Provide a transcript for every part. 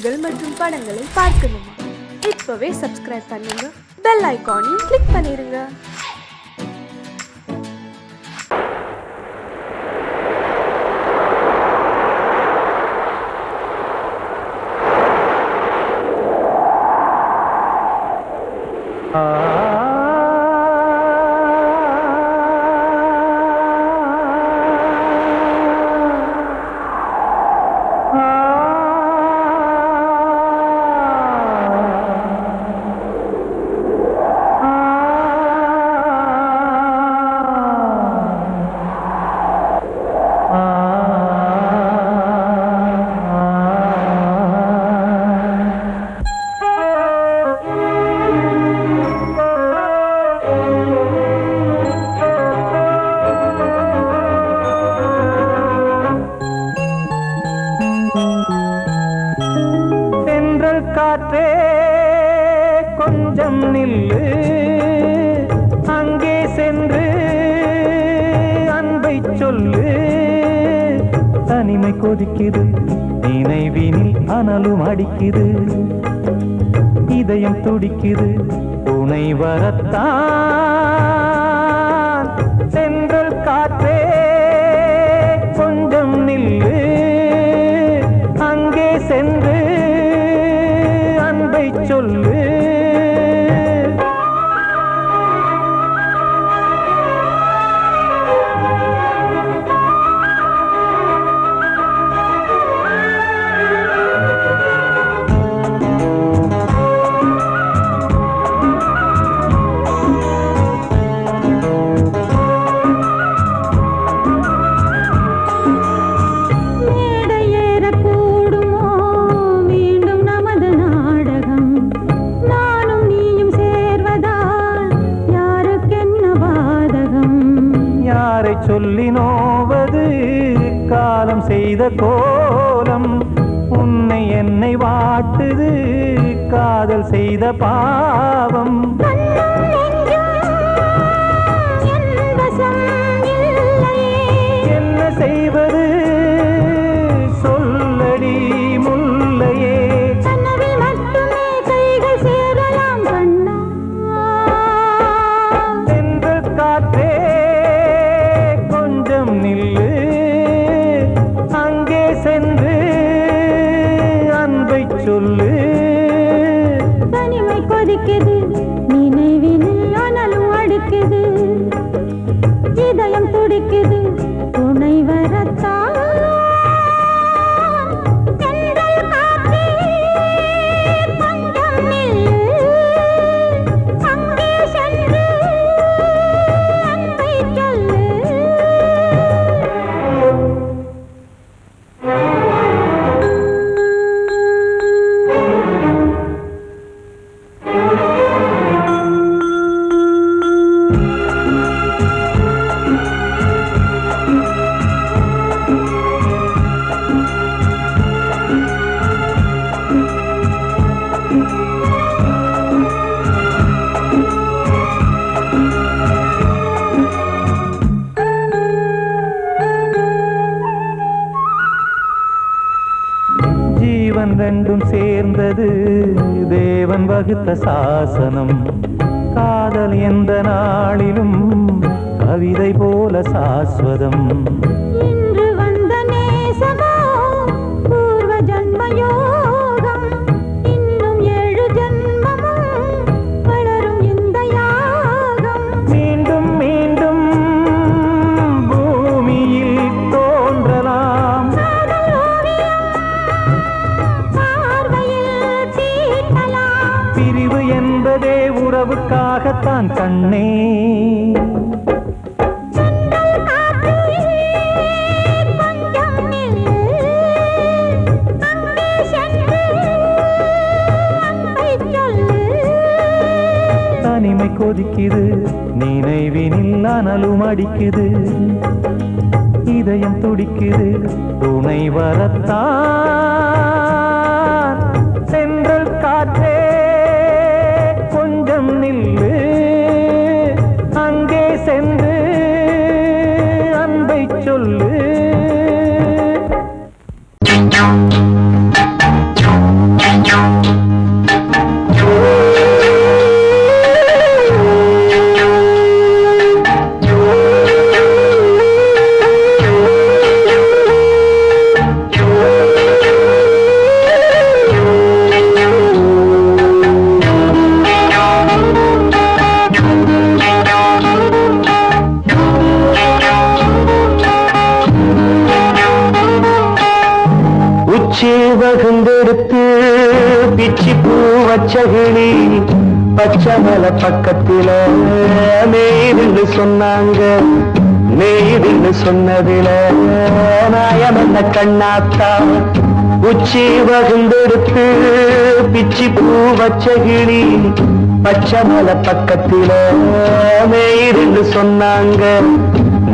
நிகழ்ச்சிகள் மற்றும் படங்களை பார்க்கணுமா? இப்பவே சப்ஸ்கிரைப் பண்ணுங்க, பெல் ஐகானையும் கிளிக் பண்ணிருங்க. காற்றே கொஞ்சம் நில்லு, அங்கே சென்று அன்பை சொல்லு. தனிமை கொதிக்குது, நினைவினில் அனலும் அடிக்குது, இதயம் துடிக்குது, துணை வரத்தான். சென்றல் காற்றே கொஞ்சம் நில்லு, அங்கே சென்று சொல்லு. சொல்லி நோவது காலம் செய்த கோலம், உன்னை என்னை வாட்டுது காதல் செய்த பாவம். என்ன செய்வது சொல்லடி முல்லையே, சென்று காற்றே நில்லு, அங்கே சென்று அன்பை சொல்லு. தனிமை கொதிக்குது, நினைவினில் அனலும் அடிக்குது, இதயம் துடிக்குது, துணை வரத்தான். ரெண்டும் சேர்ந்தது தேவன் வகுத்த சாசனம். காதல் எந்த நாளிலும் கவிதை போல சாஸ்வதம். இன்று வந்த நேசமோ பூர்வ ஜன்ம யோகம், இன்னும் 7 ஜன்மமும் வளரும் இந்த யாகம். மீண்டும் மீண்டும் பூமியில் தோன்றலாம், பிரிவு என்பதே உறவுக்காகத்தான் கண்ணே. தனிமை கொதிக்குது, நினைவினில் அனலும் அடிக்குது, இதயம் துடிக்குது, துணை வரத்தான். சென்றல் காற்றே கொஞ்சம் நில்லு, அங்கே சென்று அன்பை சொல்லு. வகுந்தெடுத்து பிச்சி பூ வச்ச கிளி பச்சை மலை பக்கத்தில மேய்துன்னு சொன்னாங்க. மேய்துன்னு சொன்னதில நாயம் என்ன கண்ணாத்தா. உச்சி வகுந்தெடுத்து பிச்சி பூ வச்ச கிளி பச்சை மலை பக்கத்தில மேய்துன்னு சொன்னாங்க.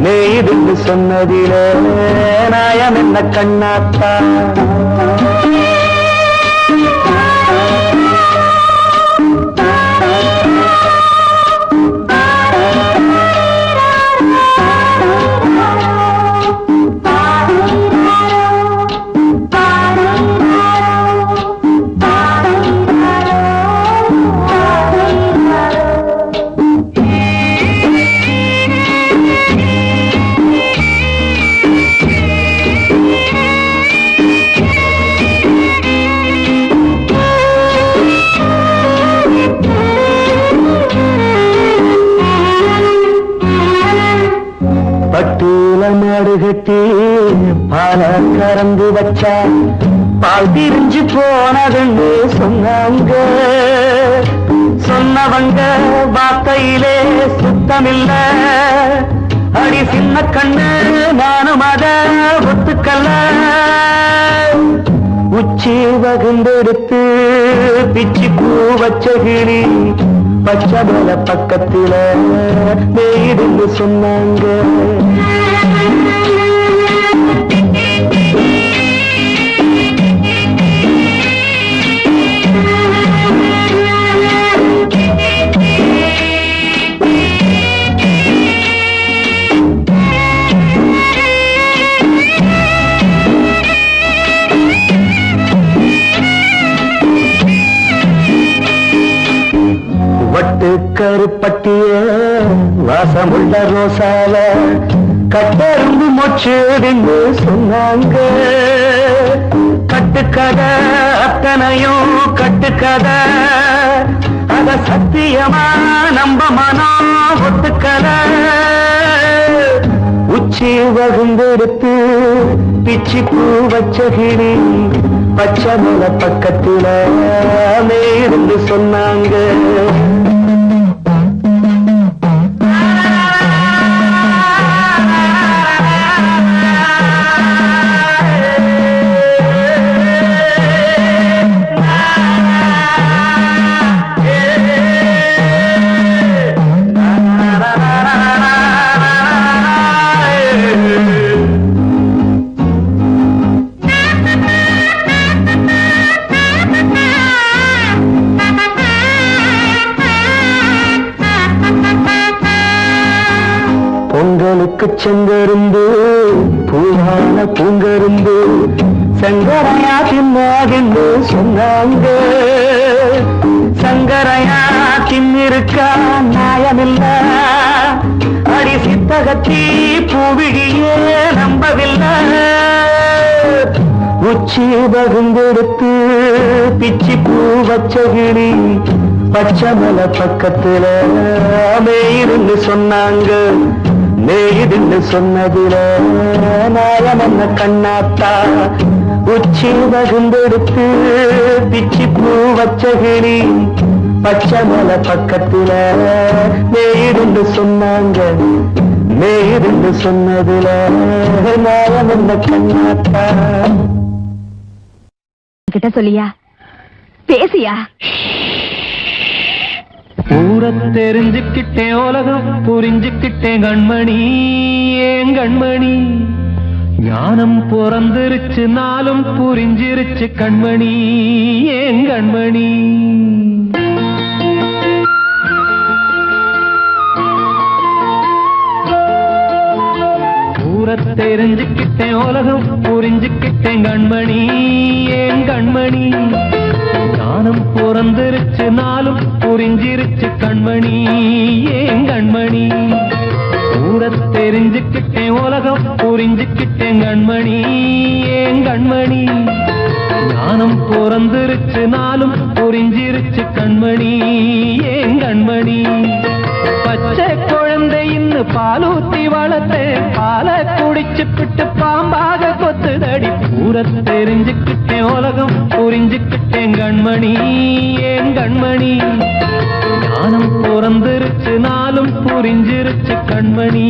மேய்துன்னு சொன்னதில நாயம் என்ன கண்ணாத்தா. பட்டூல மாடு கட்டி பால கறந்து வச்சா பால் திரிஞ்சு போனதுன்னு சொன்னாங்க. சொன்னவங்க வார்த்தையிலே சுத்தமில்ல. அடி சின்ன கண்ணு நானும் அத ஒத்துக்கல்ல. உச்சி வகுந்தெடுத்து பிச்சி பூ வச்ச கிளி பச்சை மலை பக்கத்தில மேய்துன்னு சொன்னாங்க. வட்டு கருப்பட்டிய வாசமுள்ள ரோசால கட்டெரும்பு மொச்சுன்னு சொன்னாங்க. கட்டுக்கதை அத்தனையும் கட்டுக்கதை. அத சத்தியமா நம்ப மனம் ஒத்துக்கதை. உச்சி வகுந்தெடுத்து பிச்சி பூ வச்ச கிளி பச்சை மலை பக்கத்தில மேய்துன்னு சொன்னாங்க. பொங்கலுக்கு செங்கருந்து பூவான பூங்கருந்து சங்கரையா தின்னாகின்னு சொன்னாங்க. சங்கரையா தின்னிருக்கா நியாயமில்ல. அடி சித்தகத்தி பூவிழியே நம்பவில்லை. உச்சி வகுந்தெடுத்து பிச்சி பூ வச்ச கிளி பச்சை மலை பக்கத்தில மேய்துன்னு சொன்னாங்க. மேய்துன்னு சொன்னதில நாயம் என்ன கண்ணாத்தா. உச்சி வகுந்தெடுத்து பிச்சி பூ வச்ச கிளி பச்சை மலை பக்கத்தில மேய்துன்னு சொன்னாங்க. மேய்துன்னு சொன்னதில நாயம் என்ன கண்ணாத்தா. கிட்ட சொல்லியா பேசியா? ஊர தெரிஞ்சுக்கிட்டேன் உலகம் புரிஞ்சுக்கிட்டேன் கண்மணி ஏன் கண்மணி. ஞானம் பிறந்திருச்சு நாளும் புரிஞ்சிருச்சு கண்மணி ஏன் கண்மணி. ஊர தெரிஞ்சுக்கிட்டேன் உலகம் புரிஞ்சுக்கிட்டேன் கண்மணி ஏன் கண்மணி. ஞானம் பிறந்திருச்சு நாளும் புரிஞ்சிருச்சு கண்மணி ஏன் கண்மணி. ஊர தெரிஞ்சுக்கிட்டேன் உலகம் புரிஞ்சுக்கிட்டேன் கண்மணி ஏன் கண்மணி. ஞானம் பிறந்திருச்சு நாளும் புரிஞ்சிருச்சு கண்மணி ஏன் கண்மணி. பச்சை குழந்தை இன்னும் பாலூத்தி வளர்த்தேன் பாலை குடிச்சு பிட்டு பாம்பாக கொத்துதடி ஊர தெரிஞ்சுக்கிட்டேன் உலகம் புரிஞ்சுக்கிட்டேன் கண்மணி ஏன் கண்மணி ஞானம் பிறந்திருச்சு நாளும் புரிஞ்சிருச்சு கண்மணி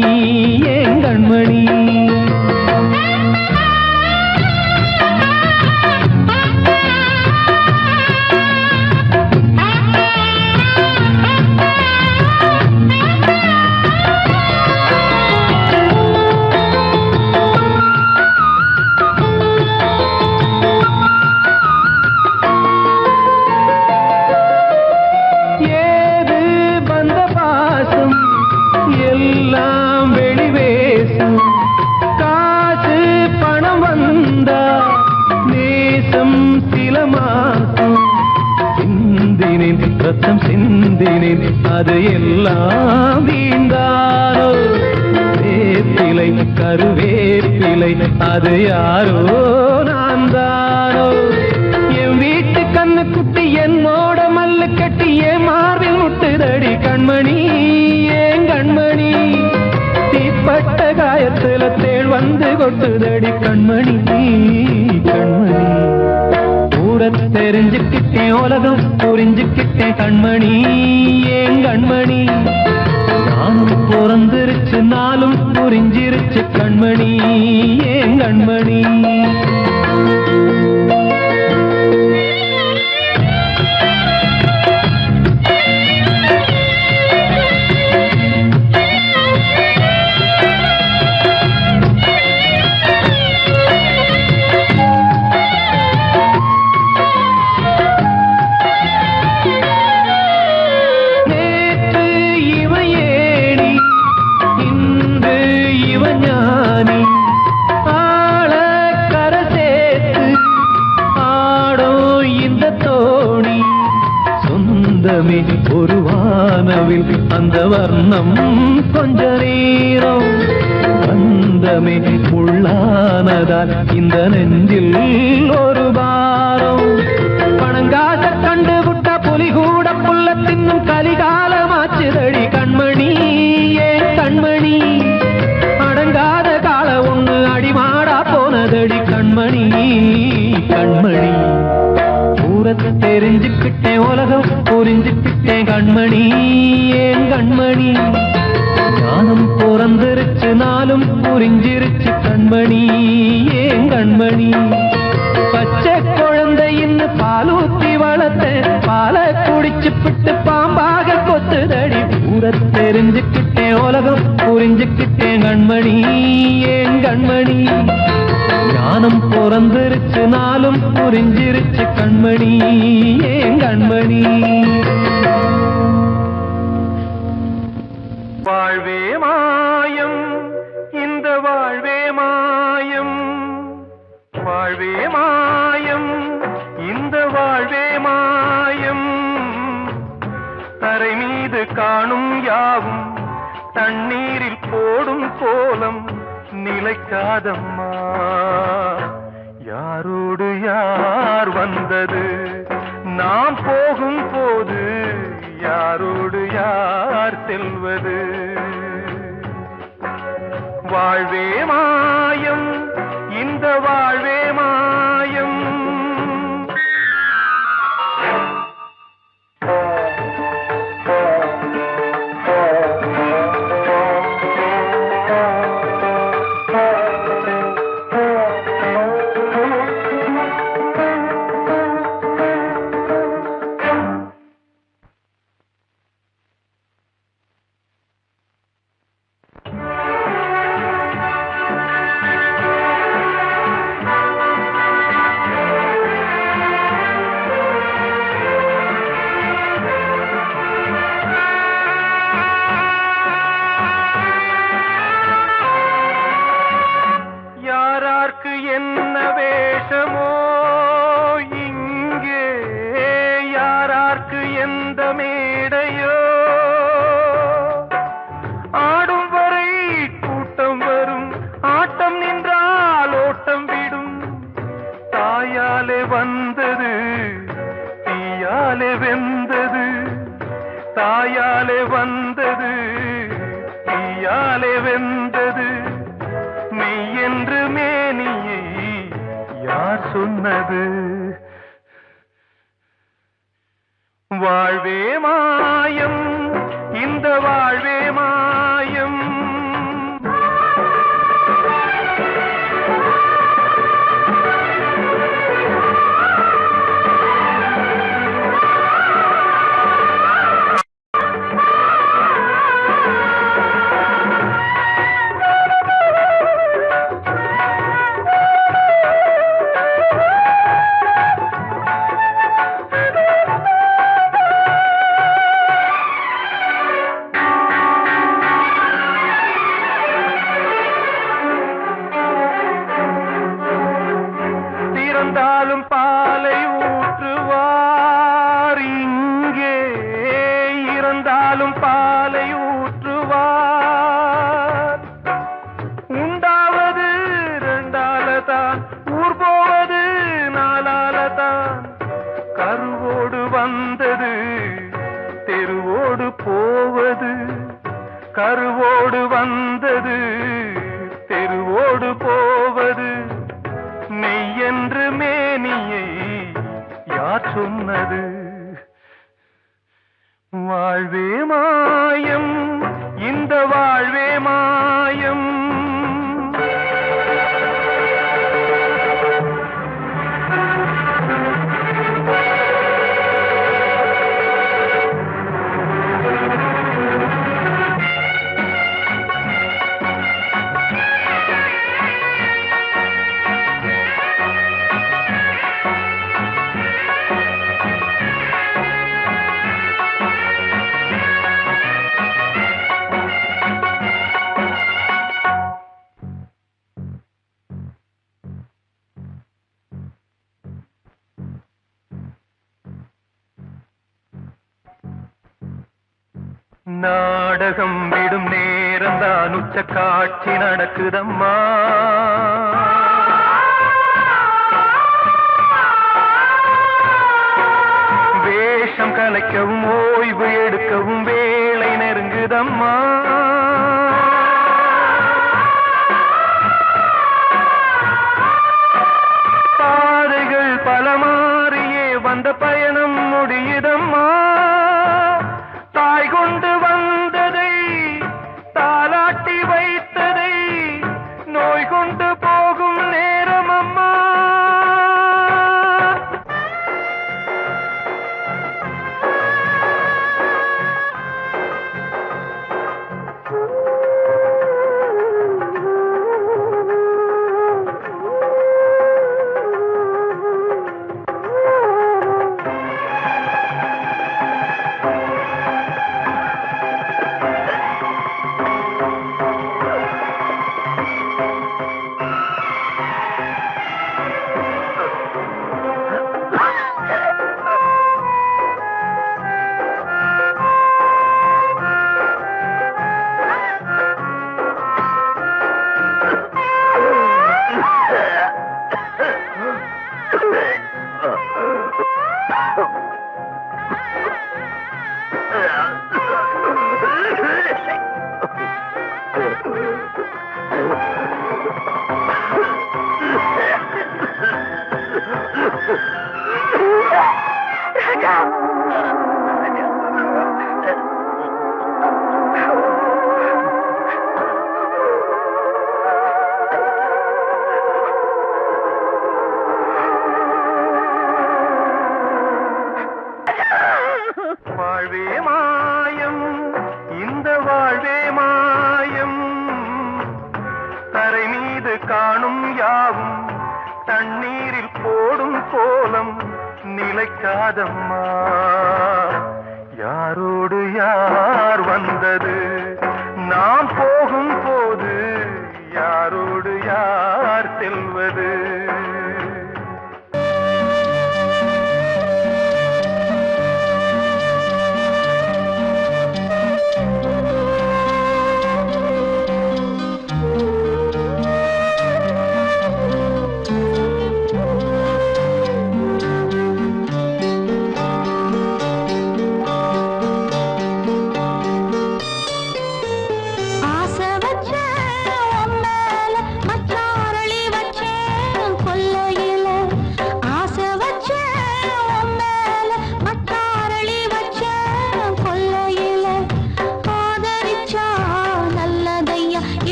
ஏன் கண்மணி எல்லாம் வெளிவேசம் காசு பணம் வந்தா நேசம் சில மாசம் சிந்தினேன் ரத்தம் சிந்தினேன் அது எல்லாம் வீண்டாரோ வேப்பிலை கருவேப்பிலை அது யாரோ நான் தானோ என் வீட்டு கண்ணு குட்டி என்னோட மல்லு கட்டி என் மார்பில் முட்டுதடி கண்மணி ஏன் கண்மணி தீப்பட்ட காயத்துல தேள் வந்து கொட்டுதடி கண்மணி கண்மணி ஊர தெரிஞ்சுக்கிட்டேன் உலகம் புரிஞ்சுக்கிட்டேன் கண்மணி ஏன் கண்மணி நானும் பிறந்திருச்சு நாளும் புரிஞ்சிருச்சு கண்மணி ஏன் கண்மணி ஒரு வானவில் அந்த வர்ணம் கொஞ்ச நேரம் பந்தமே உள்ளானதால் இந்த நெஞ்சில் ஒரு பாரம் பணங்காச கண்டு விட்ட புலி கூட புல்ல தின்னும் கலிகாலமாச்சுதடி கண்மணி ஏன் கண்மணி அடங்காத கால ஒண்ணு அடிமாடா போனதடி கண்மணி கண்மணி தெரிஞ்சுக்கிட்டேன் உலகம் புரிஞ்சுக்கிட்டேன் கண்மணி ஏன் கண்மணி ஞானம் பிறந்திருச்சு நாளும் புரிஞ்சிருச்சு கண்மணி ஏன் கண்மணி பச்சை குழந்தையின் பாலூத்தி வளர்த்தேன் பாலை குடிச்சு பிட்டு பாம்பாக கொத்துதடி ஊர தெரிஞ்சுக்கிட்டேன் உலகம் புரிஞ்சுக்கிட்டேன் கண்மணி ஏன் கண்மணி ஞானம் பிறந்திருச்சு நாளும் புரிஞ்சிருச்சு கண்மணி ஏன் கண்மணி வாழ்வே மாயம் இந்த வாழ்வே மாயம் வாழ்வே மாயம் இந்த வாழ்வே மாயம் தரை மீது காணும் யாவும் தண்ணீரில் போடும் கோலம் நிலைக்காதம்மா யாரோடு யார் வந்தது நாம் போகும் போது யாரோடு யார் செல்வது வாழ்வே மாயம் இந்த வாழ்வே மாயம் சொன்னது. வாழ்வே மாயம், இந்த வாழ்வே மாயம். இறந்தாலும் பாலை ஊற்றுவார் இங்கே, இறந்தாலும் பாலை ஊற்றுவார். உண்டாவது ரெண்டாலதான், ஊர் போவது நாலாலதான். கருவோடு வந்தது தெருவோடு போவது, கருவோடு வந்தது தெருவோடு போவது. மெய்யென்று மேனியை யார் சொன்னது? வாழ்வே மாயம், இந்த வாழ்வே மாயம். நாடகம் விடும் நேரம்தான் உச்ச காட்சி நடக்குதம்மா. வேஷம் கலைக்கவும் ஓய்வு எடுக்கவும் வேளை நெருங்குதம்மா. பாதைகள் பல மாறியே வந்த பயணம் முடியுதம்மா. தாய் கொண்டு வந்ததை தாலாட்டி வைத்ததை நோய் கொண்டு போகும் நேரம் அம்மா. வாழ்வே மாயம், இந்த வாழ்வே மாயம். தரை மீது காணும் யாவும் தண்ணீரில் போடும் கோலம் நிலைக்காதம்மா. யாரோடு யார் வந்தது நாம் போகும் போது, யாரோடு யார் செல்வது?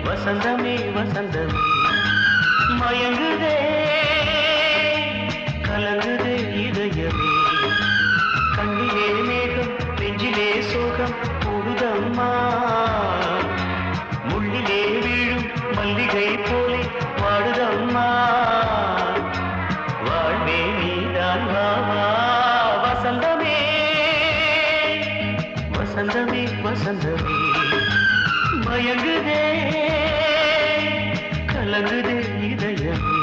வசந்தமே வசந்தமே மயங்குதே கலங்குதே இதயமே கண்ணிலே மேகம் நெஞ்சிலே சோகம் கூடுதம்மா முள்ளிலே வீழும் மல்லிகை போலே வாடுதம்மா வாழ்வே நீதான் வாவா வசந்தமே வசந்தமே வசந்தமே மயங்குதே கலங்குதே இதயமே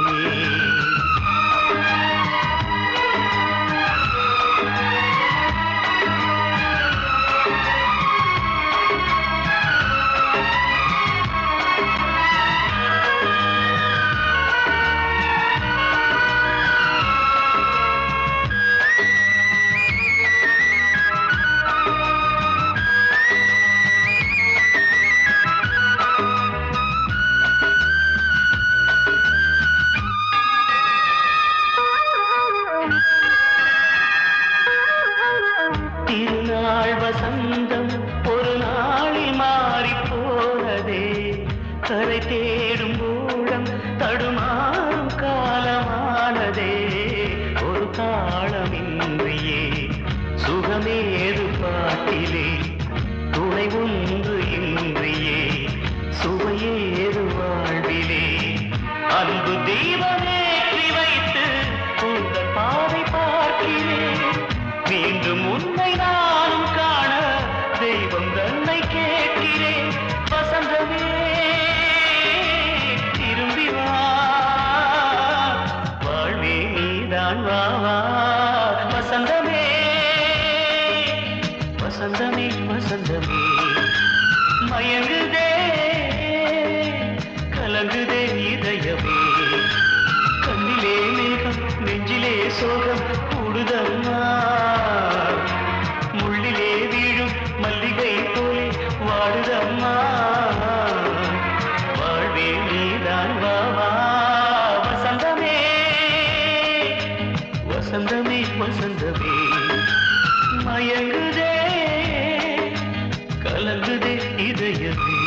திருநாள் வசந்தம் ஒரு நாளில் மாறி போனதே கரை தேடும் ஊழம் தடுமாறும் காலமானதே ஒரு தாளமின்றியே சுகமேது பாட்டிலே துணை ஒன்று இன்றியே சுவையேது வாழ்விலே அன்பு தெய்வமேற்றி வைத்து உங்கள் பாதை பார்க்கிறேன் மீண்டும் உன்னை நானும் காண தெய்வம் தன்னை கேட்கிறேன் வசந்தமே திரும்பி வா வாழ்வே நீதான் வா வசந்தமே வசந்தமே வசந்தமே மயங்குதே கலங்குதே இதயமே கண்ணிலே மேகம் நெஞ்சிலே சோகம் கூடுதம்மா முள்ளிலே வீழும் மல்லிகை போலே வாடுதம்மா வாழ்வே நீதான் வாவா வசந்தமே வசந்தமே வசந்தமே மயங்குதே கலங்குதே இதயமே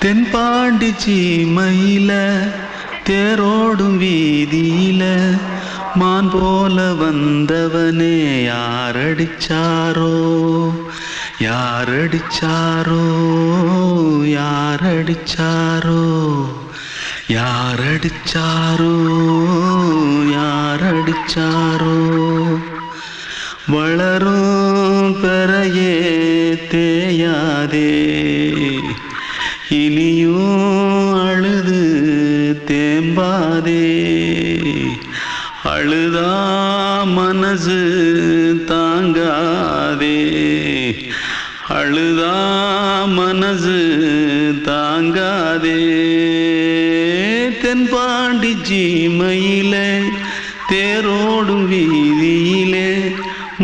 தென்பாண்டி சீமையில தேரோடும் வீதியில மான் போல வந்தவனே யாரடிச்சாரோ யாரடிச்சாரோ யாரடிச்சாரோ யாரடிச்சாரோ யாரடிச்சாரோ வளரும் பெறையே தேயாதே இனியும் அழுது தேம்பாதே அழுதா மனசு தாங்காதே அழுதா மனசு தாங்காதே தென்பாண்டி சீமையிலே தேரோடும் வீதியிலே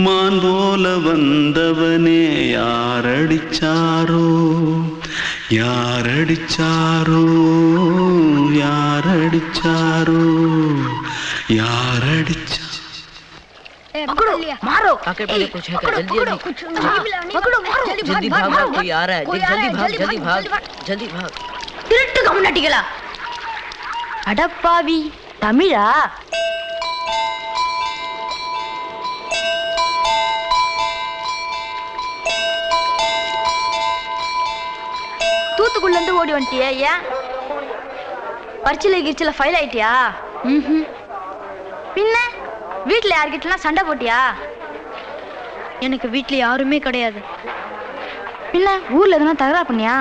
மான் போல வந்தவனே யாரடிச்சாரோ யாரடிச்சாரோ யாரடிச்சாரோ யாரடிச்சா मारो आके पहले कुछ है क्या? जल्दी जल्दी पकड़ो मारो जल्दी भाग भाग कोई आ रहा है जल्दी भाग जल्दी भाग திருட்டு கம்முனாட்டிகளா அடப்பாவி தமிழா தூத்துக்குள்ள இருந்து ஓடி வந்துட்டியா? ஏன் பரிச்சையில கிரிச்சில ஃபைல் ஆயிட்டியா? பின்ன வீட்டுல யார்கிட்டலாம் சண்டை போட்டியா? எனக்கு வீட்டுல யாருமே கிடையாது. பின்ன ஊர்ல எதுனா தகராறு பண்ணியா?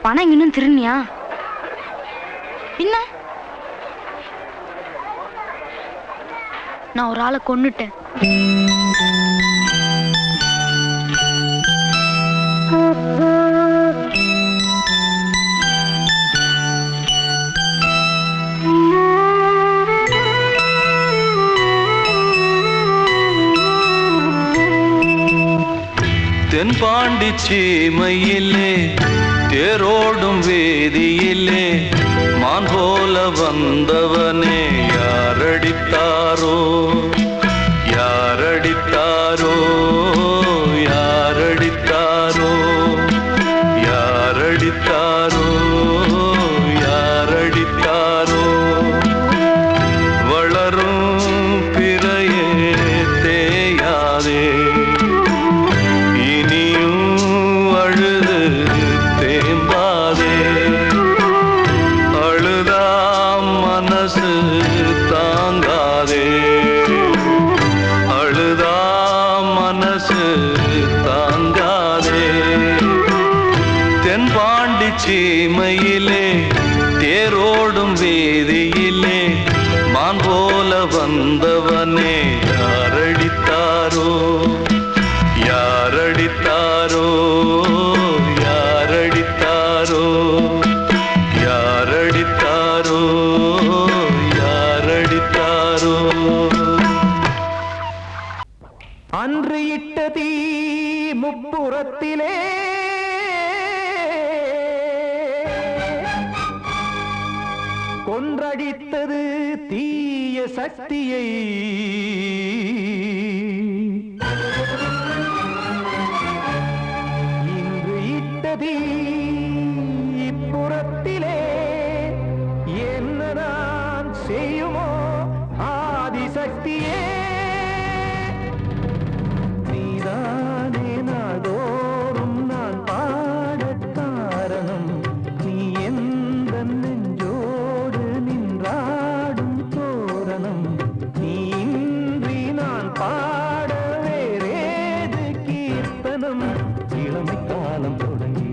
பணம் இன்னும் திருநியா? பின்ன நான் ஒரு ஆளை கொன்னுட்டேன். தென்பாண்டி சீமையிலே தேரோடும் வேதியிலே மான் போல வந்தவனே யாரடித்தாரோ யாரடித்தாரோ யாரடித்தாரோ யாரடித்தாரோ யாரடித்தாரோ வளரும் பிறையே தேயாதே தாங்காதே அழுதா மனசு தாங்காதே தென்பாண்டி சீமையிலே தேரோடும் வேதியிலே மான் போல வந்தவனே யாரடித்தாரோ யாரடித்தாரோ யாரடித்தாரோ யாரடித்தாரோ யாரடித்தாரோ அன்று இட்ட தீ முப்புறத்திலே கொன்றடித்தது தீய சக்தியை இன்று இட்ட தீ இப்புறத்திலே என்னதான் செய்யுமோ ஆதிசக்தியே நீதானே நாள்தோறும் நான் பாடக் காரணம் நீ எந்த நெஞ்சோடு நின்றாடும் தோரணம் நீ இன்றி நான் பாட வேறேது கீர்த்தனம் இளமை காலம் தொடங்கி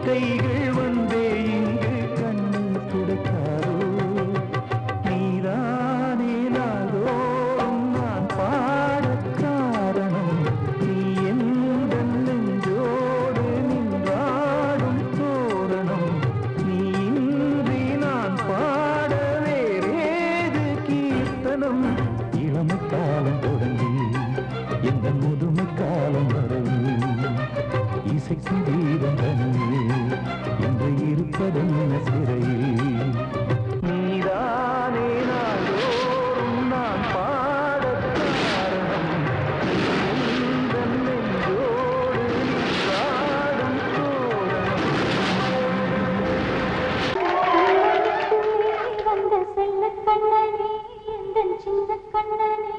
கைகள் வந்தே இங்கு கண்ணை துடைக்காதோ நீதானே நாள்தோறும் நான் பாடக் காரணம் நீ எந்த நெஞ்சோடு நின்றாடும் தோரணம் நீ இன்றி நான் பாட வேறேது கீர்த்தனம் இளமை காலம் தொடங்கி எந்த முதுமை காலம் வரையில் இசைக்கும் வீரம் தனியே என்று இருப்பதென்ன சிறையில் நீதானே நாள்தோறும் நான் பாடக் காரணம் எந்த நெஞ்சோடு நின்றாடும் தோரணம் வந்த செல்ல கண்ணனே எந்தன் சின்ன கண்ணனே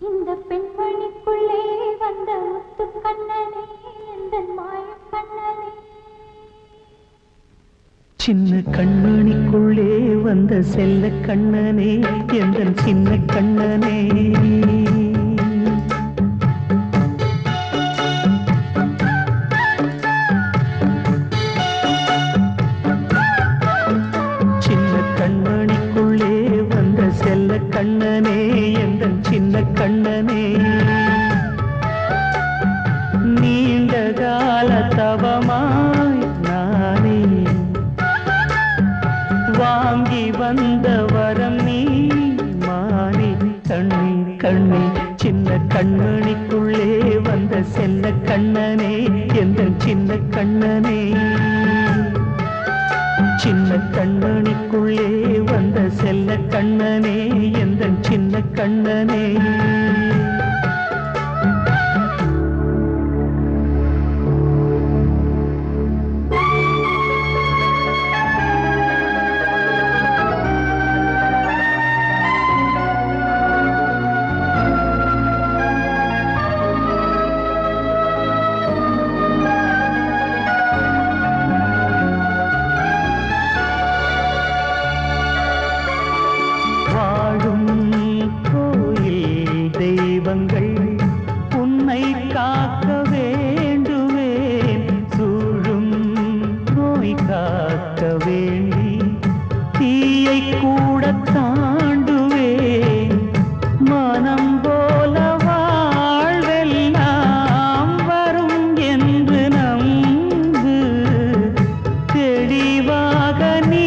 இந்த பெண்மணிக்குள்ளே வந்த முத்து கண்ணனே எந்தன் மாய கண்ணனே சின்ன கண்மணிக்குள்ளே வந்த செல்ல கண்ணனே எந்தன் சின்ன கண்ணனே சின்ன கண்மணிக்குள்ளே வந்த செல்ல கண்ணனே எந்தன் சின்ன கண்ணனே நீண்ட கால தவமாய் நானே வாங்கி வந்த வரம் நீ மானே கண்ணே கண்ணே சின்ன கண்மணிக்குள்ளே வந்த செல்ல கண்ணனே எந்தன் சின்ன கண்ணனே சின்ன கண்மணிக்குள்ளே வந்த செல்ல கண்ணனே எந்தன் சின்ன கண்ணனே வாழும் கோயில் தெய்வங்கள் உன்னை காக்க வேண்டுவேன் சூழும் நோய் காக்க வேண்டி தீயை கூட தாண்டுவேன் மனம் போல வாழ்வெல்லாம் வரும் என்று நம்பு தெளிவாக நீ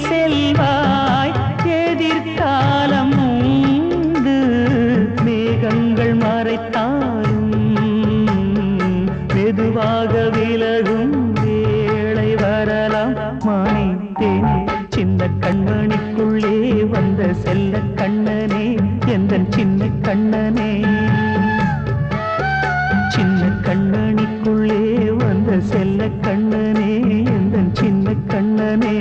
செல்வாய் எதிர்காலம் உண்டு மேகங்கள் மறைத்தாலும் மெதுவாக விலகும் வேளை வரலாம் மானித்தேனே சின்ன கண்மணிக்குள்ளே வந்த செல்ல கண்ணனே எந்தன் சின்ன கண்ணனே சின்ன கண்ணனிக்குள்ளே வந்த செல்ல கண்ணனே எந்தன் சின்ன கண்ணனே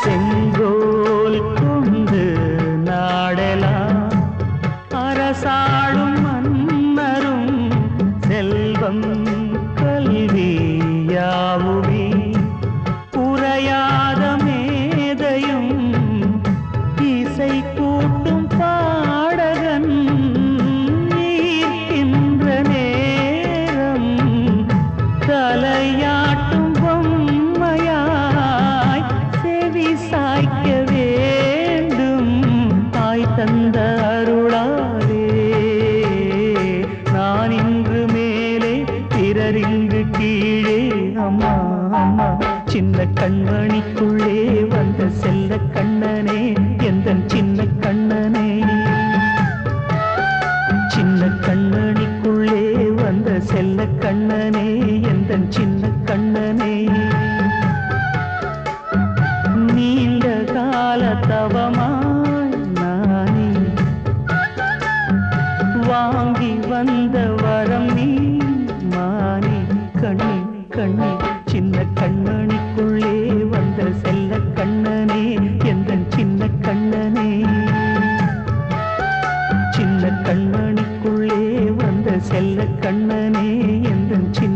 செங்கோல் கொண்டு நாடெலாம் அரசாளும் மன்னரும் செல்வம் கல்வி யாவுமே உரையாத மேதையும் இசை கூட்டும் பாடகன் ஈர்க்கின்ற நேரம் தலையாட்டும் பொம்மையாய் செவி சாய்க்க வேண்டும் தாய் தந்த அருளாலே நான் இன்று மேலே பிறரிங்கு கீழே அம்மா அம்மா சின்ன கண்மணிக்குள்ளே வந்த செல்ல கண்ணனே எந்தன் சின்ன கண்ணனே சின்ன கண்ணனிக்குள்ளே வந்த செல்ல கண்ணனே எந்தன் சின்ன கண்ணனே நீண்ட கால தவமாய் நானே வாங்கி வந்த வரம் நீ மானே கண்ணே கண்ணே சின்ன கண்மணிக்குள்ளே வந்த செல்ல கண்ணனே எந்தன் சின்ன கண்ணனே சின்ன கண்மணிக்குள்ளே வந்த செல்ல கண்ணனே எந்தன் சின்ன